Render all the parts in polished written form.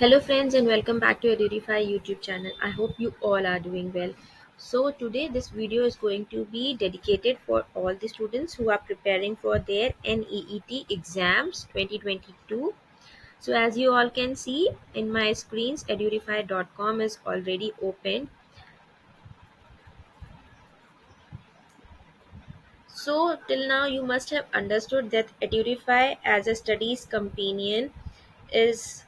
Hello friends and welcome back to Edureify YouTube channel. I hope you all are doing well. So today this video is going to be dedicated for all the students who are preparing for their NEET exams 2022. So as you all can see in my screens, edureify.com is already open. So till now you must have understood that Edureify as a studies companion is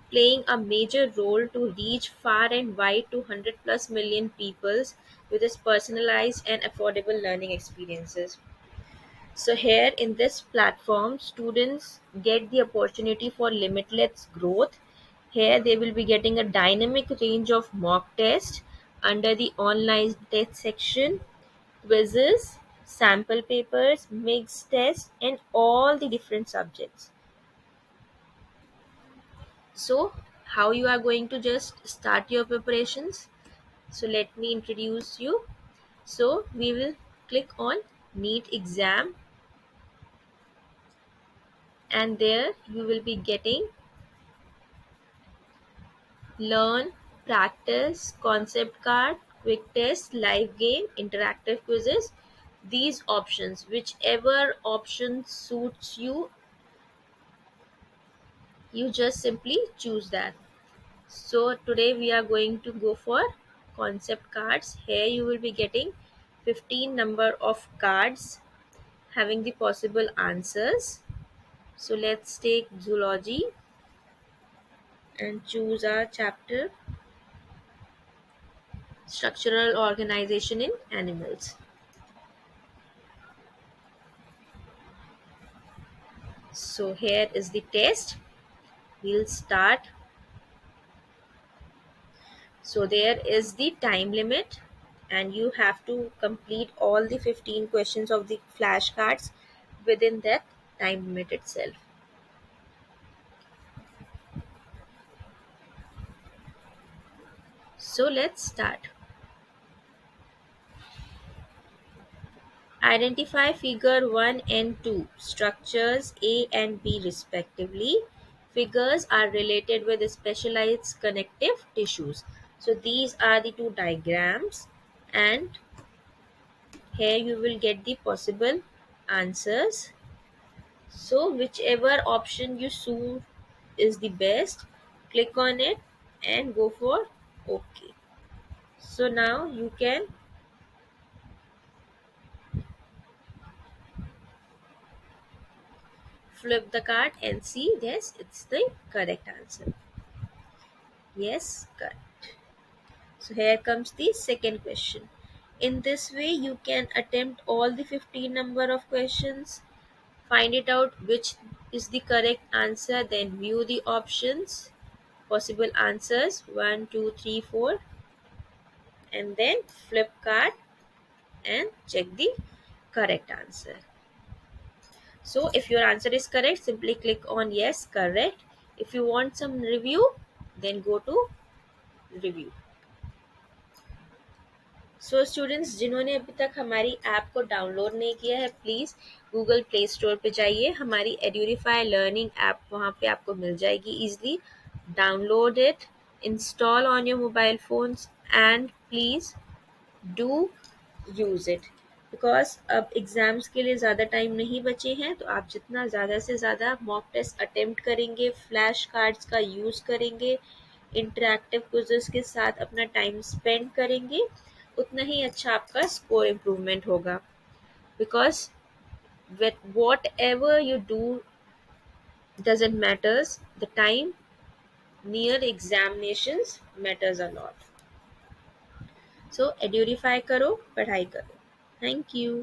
playing a major role to reach far and wide to 100 plus million peoples with its personalized and affordable learning experiences. So here in this platform, students get the opportunity for limitless growth. Here they will be getting a dynamic range of mock tests under the online test section, quizzes, sample papers, mixed tests, and all the different subjects. So, how you are going to just start your preparations? So, let me introduce you. So, we will click on NEET exam, and there you will be getting learn, practice, concept card, quick test, live game, interactive quizzes. These options, whichever option suits you, you just simply choose that. So today we are going to go for concept cards. Here you will be getting 15 number of cards having the possible answers. So let's take zoology and choose our chapter structural organization in animals. So here is the test. We'll start. So there is the time limit and you have to complete all the 15 questions of the flashcards within that time limit itself. So let's start. Identify figure 1 and 2, structures A and B respectively. Figures are related with specialized connective tissues. So these are the two diagrams and here you will get the possible answers. So whichever option you choose is the best, click on it and go for OK. So now you can flip the card and see, yes, it's the correct answer. Yes, correct. So here comes the second question. In this way, you can attempt all the 15 number of questions, find it out which is the correct answer, then view the options, possible answers 1, 2, 3, 4, and then flip card and check the correct answer. So if your answer is correct, simply click on yes, correct. If you want some review, then go to review. So students जिन्होंने अभी तक हमारी app को download नहीं किया है, please Google play store पे जाइए. हमारी एड्यूरीफाई लर्निंग ऐप वहाँ पे आपको मिल जाएगी easily. Download it, install on your mobile phones and please do use it. Because अब एग्ज़ाम्स के लिए ज़्यादा टाइम नहीं बचे हैं, तो आप जितना ज़्यादा से ज़्यादा मॉक टेस्ट अटेम्प्ट करेंगे, फ्लैश कार्ड्स का यूज़ करेंगे, इंटरैक्टिव क्विज़ेस के साथ अपना टाइम स्पेंड करेंगे, उतना ही अच्छा आपका स्कोर इम्प्रूवमेंट होगा. Because what ever you do doesn't matters, the time near examinations matters a lot. So edurify करो, पढ़ाई करो. Thank you.